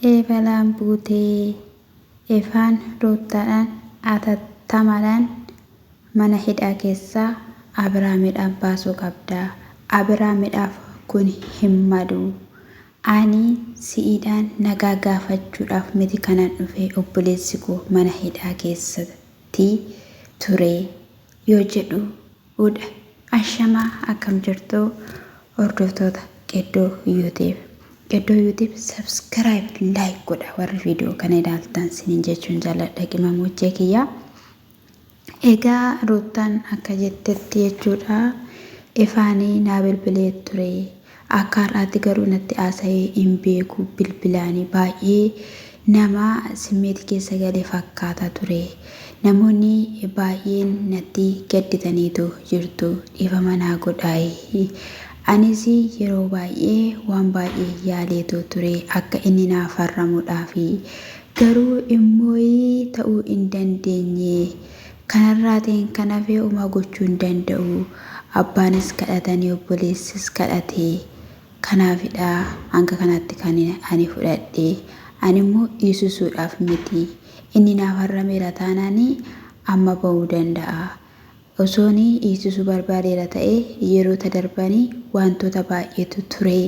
eebalaan buutee efaan ruuttaadhaan atattamaadhaan mana hidhaa keessaa Abrahaamidhaan baasuu qabda. Abrahaamidhaaf kun hin malu. Ani si'idhaan nagaa gaafachuudhaaf miti kanan dhufe obboleessi koo mana hidhaa keessatti ture yoo jedhu udha. Ashamaa akkam jirtu hordoftoota Qeddoo YouTube subscribe like godha warri viidiyoo kana ilaaltan sinin jechuun jaalladha qimamojjee kiyya. Egaa ruuttaan akka jettetti jechuudha efaanii naa bilbilee ture. Akka har'aatti garuu natti haasa'ee hin beeku bilbilaanii baay'ee nama simmeeti keessa galee fakkaata ture. Namoonni baay'een natti gadditaniitu jirtu dhiifama naa godhaa. Anis yeroo baay'ee waan baay'ee yaaleetu ture akka inni naaf farramuudhaaf garuu immoo ta'uu hin dandeenye. Kanarraatiin kan hafe uma gochuu hin danda'u. Abbaanis kadhatanii obboleessis kadhatee kanaafidha hanga kanatti kan ani fudhadhe. Ani immoo dhiisisuudhaaf miti. Inni naaf farrameera taanaan amma ba'uu danda'a. Osoon dhiisisuu barbaadeera ta'e yeroo darbanii wantoota baay'eetu ture.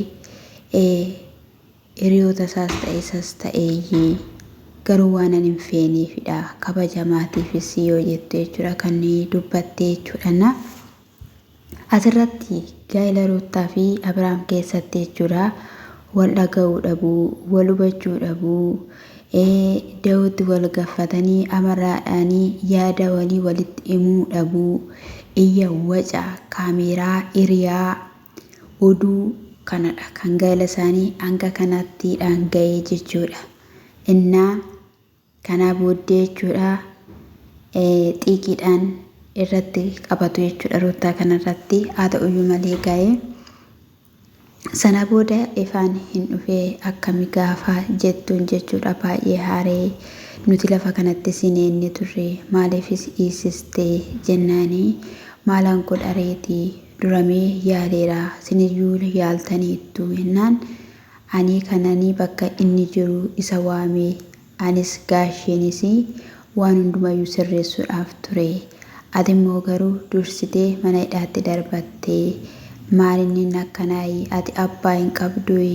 Hiriyoota isaas ta'e garuu waan ani hin feeneefidha. Kabajamaatiifis yoo jettu jechuudha kan dubbatte jechuudha. Asirratti gaa'ela Ruuttaa fi Abrahaam keessatti jechuudha wal dhaga'uu dhabuu, wal hubachuu dhabuu, da'ootti wal gaffatanii amaraadhaanii yaada walii walitti himuu dhabuu, iyya waca kaameeraa hiriyaa oduu kanadha kan gaa'ela isaanii hanga kanatti ga'ee jechuudha. Innaa kana booddee jechuudha xiiqiidhaan irratti qabatu jechuudha Ruuttaa kanarratti. Haa ta'uyyuu malee ga'ee sana booda efaan hin dhufee akkami gaafa jettuun jechuudha baay'ee haaree nuti lafa kanatti sineenne turre maaliifis dhiisistee jennaanii maalaan godhareetii duramee yaaleera siniyyuu yaaltaniittu jennaan ani kananii bakka inni jiru isa waamee anis gaasheenis waan hundumayyuu sirreessuudhaaf ture. Ati immoo garuu dursitee mana hidhaatti darbattee maalinni akkanaayi ati abbaa hin qabdui.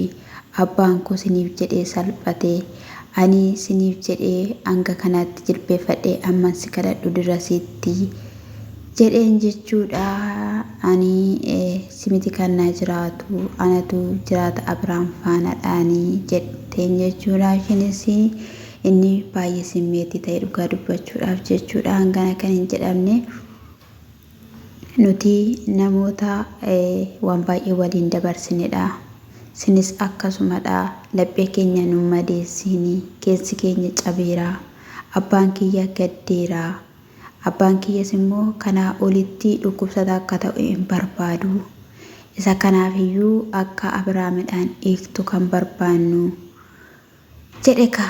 Abbaan koo siniif jedhee salphatee ani siniif jedhee hanga kanaatti jilbeeffadhee amman si kadhadhu dirasitti jedheen jechuudha. Ani simiti kannaa jiraatu anatu jiraata Abrahaam faanadhaanii jetteen jechuudha. Ishinis inni baay'ee simmeetii ta'e dhugaa dubbachuudhaaf jechuudha. Hangana kan hin jedhamne nuti namoota waan baay'ee waliin dabarsinedha. Sinis akkasumadha. Laphee keenya nu madeessini keessi keenya cabeera. Abbaan kiyya gaddeera. Abbaan kiyyas immoo kanaa olitti dhukkubsata akka ta'u hin barbaadu. Isa kanaafiyyuu akka Abrahaamidhaan eegtu kan barbaannu jedhe ka.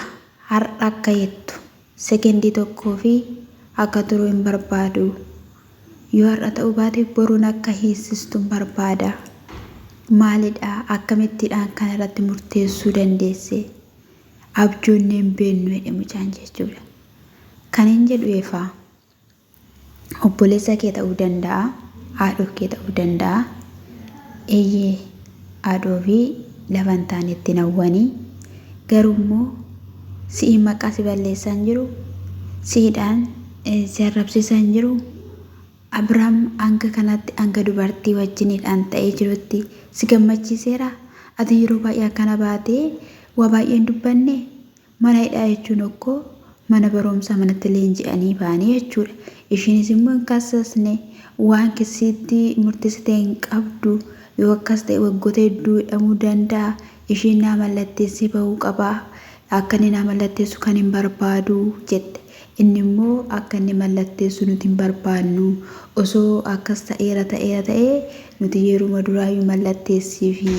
Har'a akka jettu sekendii tokkoo fi akka turuu hin barbaadu. Yoo har'a ta'uu baate boruun akka hiisistu hin barbaada. Maalidha akkamittiidhaan kanarratti murteessuu dandeesse? Abjoonni hin beeknu jedhe mucaan jechuudha. Kan hin jedhu eefaa obboleessa kee ta'uu danda'a, haadhoo kee ta'uu danda'a. Eeyyee haadhoo fi lafan taanetti nawwanii garuu immoo si'i maqaa si balleessan jiru, si'idhaan si arrabsiisan jiru. Abrahaam hanga kanatti hanga dubartii wajjinidhaan ta'ee jirutti si gammachiiseera. Ati yeroo baay'ee akkana baatee waa baay'een dubbanne mana hidhaa jechuun okkoo mana barumsaa manatti leenji'anii baanii jechuudha. Ishiinis immoo hin kaasasne waan kisitti murteessitee hin qabdu. Yoo akkas ta'e waggoota hedduu hidhamuu danda'a. Ishiin naa mallatteessee bahuu qaba. Akka inni naa mallatteessu kan hin barbaadu jette. Inni immoo akka inni mallatteessu nuti hin barbaannu. Osoo akkas ta'ee nuti yeruma duraayyuu mallatteessii fi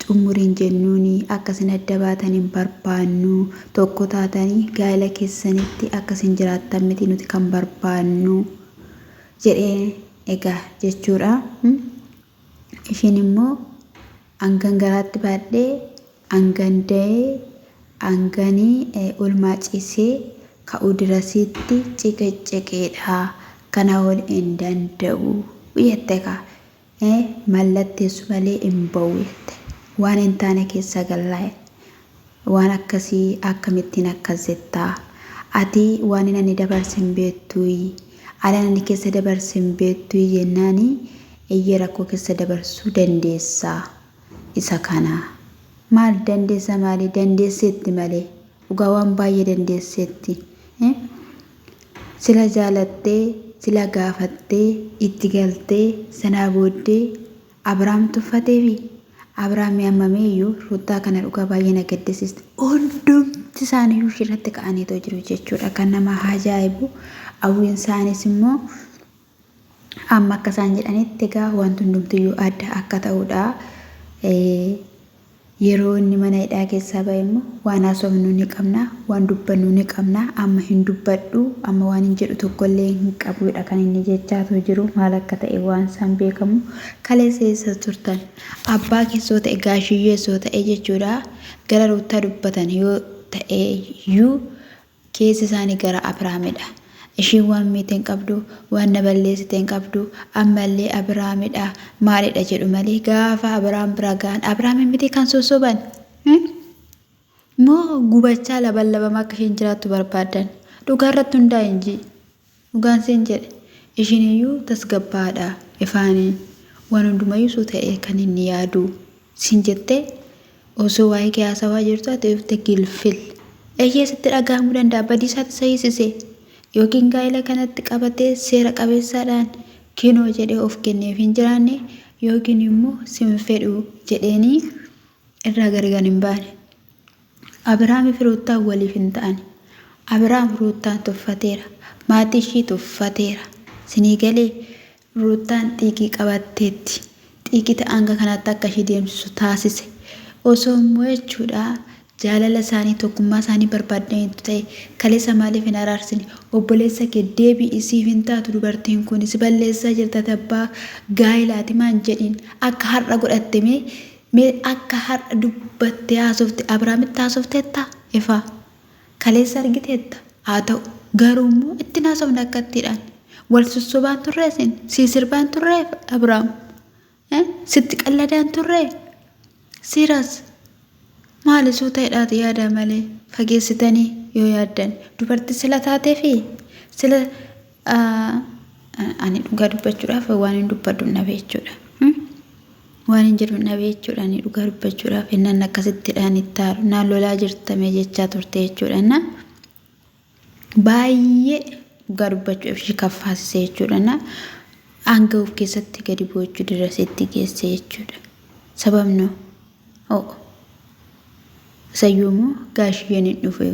xumuriin jennuuni akkasin adda baatan hin barbaannu. Tokko taatanii gaa'ela keessanitti akkasin jiraattan miti nuti kan barbaannu jedhee egaa jechuudha. Ishiin immoo hangan garaatti baadhee hangan da'ee anganii ulmaa ciisee ka'uu dirasitti ciqeedha kana ol hin danda'u jette ka mallatteessu malee hin ba'u jette waan hin taane keessa gallaa waan akkasii akkamittiin akkas jettaa ati waan inni dabarsin beektuyi alaan keessa dabarsin beektuyi jennaani eeyya rakkoo keessa dabarsuu dandeessaa isa kana maal dandeessa maali dandeessetti malee dhugaa waan baay'ee dandeessetti sila jaalattee sila gaafattee itti galtee sanaa booddee Abrahaam tuffateefi Abrahaam yammameeyyuu Ruutaa kana dhugaa baay'ee na gaddisiiste hundumti isaaniiyyuu irratti ka'anii jiru jechuudha kan nama ajaa'ibu hawwiin isaanis immoo amma akka isaan jedhanitti egaa wanti hundumtiyyuu adda akka ta'udha yeroo inni mana hidhaa keessaa ba'e immoo waan haasofnu ni qabna waan dubbannu ni qabna amma hin dubbadhu amma waan hin jedhu tokkollee hin qabudha kan inni jechaatu jiru maal akka ta'e waan isaan beekamu kaleessa turtan abbaa keessoo ta'e gaashiyyeessoo ta'e jechuudha gara Ruutaa dubbatan yoo ta'e iyyuu keessi isaanii gara Abrahaamidha ishiin waan miiteen qabdu waan na balleessiteen qabdu ammallee Abrahaamidha maalidha jedhu malee gaafa Abrahaam bira ga'an Abrahaam miti kan sosoban moo gubachaa laballabamaa akka isheen jiraattu barbaadan dhugaa irratti hundaa'e inji dhugaan seen jedhe ishiin iyyuu tasgabbaadha ifaanii waan hundumayyuu ta'e kan inni yaadu siin jettee osoo waa'ee kiyaasawaa jirtu ati ufte gilfil eeyyeesitti dhagahamuu danda'a badiisaatti sayyisise yookiin gaa'ela kanatti qabatee seera qabeessaadhaan kinoo jedhee of kenneef hin jiraanne yookiin immoo sin fedhu jedheenii irraa gargar hin baane Abrahaam fi Ruutaan waliif hin ta'an Abrahaam Ruutaan tuffateera maatii ishii tuffateera sinii galee Ruutaan xiiqii qabatteetti xiiqii ta'anga kanatti akka ishii deemsisu taasise osoo immoo jechuudha jaalala isaanii tokkummaa isaanii barbaadaniitu ta'e kaleessa maaliif hin araarsine obboleessa kee deebii isiif hin taatu dubartiin kun si balleessaa jirta tabbaa gaa'elaati maan jedhin akka har'a godhatte mee akka har'a dubbattee haasofte Abrahaamitti haasofteetta ifaa kaleessa argiteetta haa ta'u garuu immoo itti haasofne akkattiidhaan wal sossobaan turreesin sii sirbaan turree Abrahaam sitti qalladaan turree siras maalisuu ta'edhaati yaada malee fageessitanii yoo yaaddan dubartii sila taatee fi sila ani dhugaa dubbachuudhaaf waan hin dubbadhu nabe jechuudha waan hin jedhu nabe jechuudha ani dhugaa dubbachuudhaaf innan akkasittidhaan ittaaru naan lolaa jirtame jechaa turte jechuudha na baay'ee dhugaa dubbachuudhaaf ishii kaffaasise jechuudha na hanga of keessatti gadi bu'achuu dirasitti geesse jechuudha sababno sayyumu gaashiyeen hin dhufe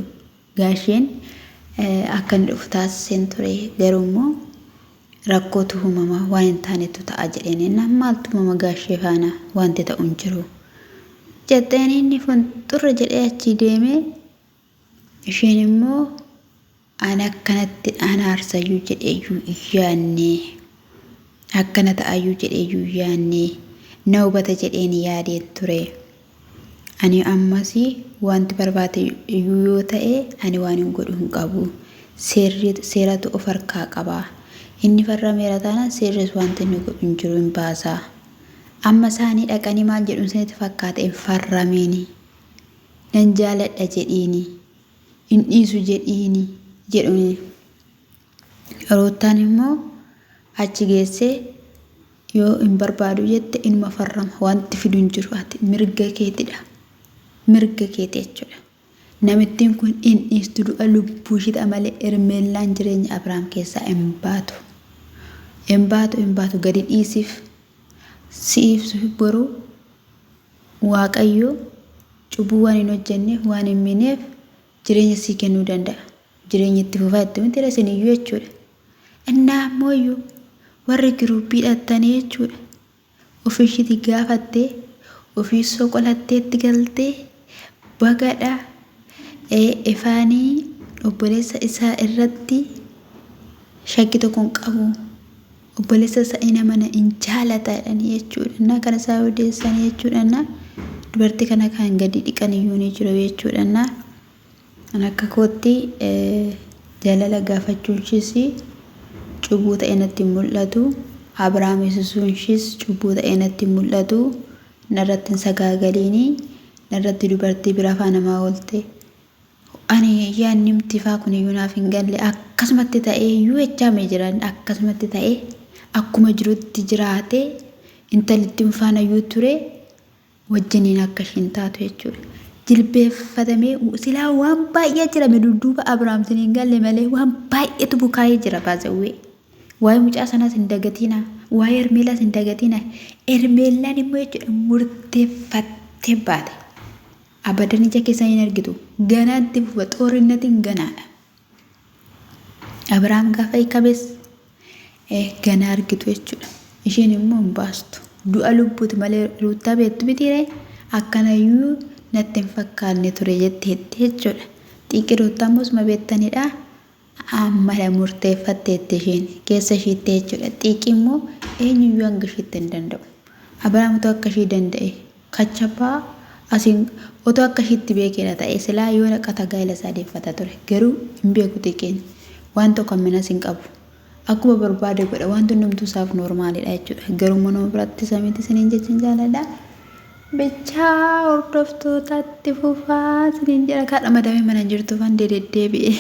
gaashiyeen akka hin dhufu taasiseen ture garuu immoo rakkootu uumama waan hin taanetu ta'a jedheen maaltu uumama gaashee faana wanti ta'u hin jiru jetteen inni funxurra jedhee achi deemee isheen immoo ana akkanatti ana aarsayyuu jedheeyyuu iyyaanne akkana ta'ayyuu jedheeyyuu iyyaanne na hubata jedheen yaadeen ture ani ammasii wanti barbaade yoo ta'e ani waan hin godhu hin qabu seeratu of harkaa qaba inni farrameera taana seerris wanti inni godhu hin jiru hin baasa amma isaanii dhaqanii maal jedhu sanitti fakkaate hin farrameeni nan jaaladha jedhiini hin dhiisu jedhiini jedhuni Ruutaan immoo achi geessee yoo hin barbaadu jette inuma farrama wanti fidu hin jiru ati mirga keetidha mirga keeti jechuudha namittiin kun in dhiistu du'a lubbuu ishii malee ermeellaan jireenya Abrahaam keessaa hin baatu gadi dhiisiif siif boru Waaqayyo cubbuu waan hin hojjenneef waan hin miineef jireenya sii kennuu danda'a jireenya itti fufaa itti miti rasiniyyuu jechuudha innaa ammoo warri giruubii dhattanii jechuudha ofii ishiitii gaafattee ofii soqolatteetti galtee bagadha ifaanii obboleessa isaa irratti shakki tokko hin qabu obboleessa isaa ina mana hin jaalataadhani jechuudha na kana isaa odeessanii jechuudha na dubartii kana kan gadi dhiqan iyyuu ni jiru jechuudha na An akka kootti jaalala gaafachuunshis cubbuu ta'ee natti mul'atu. Abrahaam isuunshis cubbuu ta'ee natti mul'atu. Narratti sagaagaliini narratti dubartii bira faana namaa oolte. Ani yaanni mtifaa kun iyyuu naaf hin galle akkasumatti ta'ee iyyuu echaamee jiran akkasumatti ta'ee akkuma jirutti jiraate intalitti faana iyyuu ture wajjiniin akka ishiin taatu jechuudha. Jilbeeffatamee silaa waan baay'ee jira dudduuba Abrahaam sin hin galle malee waan baay'eetu bukaayee jira baasawwee. Waa'ee mucaa sanaas hin dagatina. Waa'ee Ermeelaas hin dagatina. Ermeelaan immoo jechuudha murteeffattee baate. Abadan ija keessa hin argitu. Ganaatti fufa xoorinnatiin ganaadha. Abrahaam gaafa hiikames ganaa argitu jechuudha. Isheen immoo hin baastu. Du'a lubbuuti malee Ruutaa beektu mitiiree akkanayyuu natti hin fakkaanne ture jettee jechuudha. Xiqqii Ruutaa mosuma beektanidha. Amma murteeffatteetti isheen keessa ishiitti jechuudha. Xiqqii immoo eenyuyyuu hanga ishiitti hin danda'u. Abrahaamtu akka ishii danda'e kachabaa asiin otoo akka ishiitti beekeera ta'e silaa yoo naqata gaa'ela isaa deeffata ture. Garuu hin beeku xiqqeen waan tokko amminas hin qabu. Akkuma barbaade godha wanti hundumtuu isaaf noormaalidha jechuudha. Garuu manuma biratti samiitti isiniin jechuun jaaladha. Bichaa hordoftootatti fufaa isiniin jedha kaadha madamee mana jirtuuf handee deddeebi'e.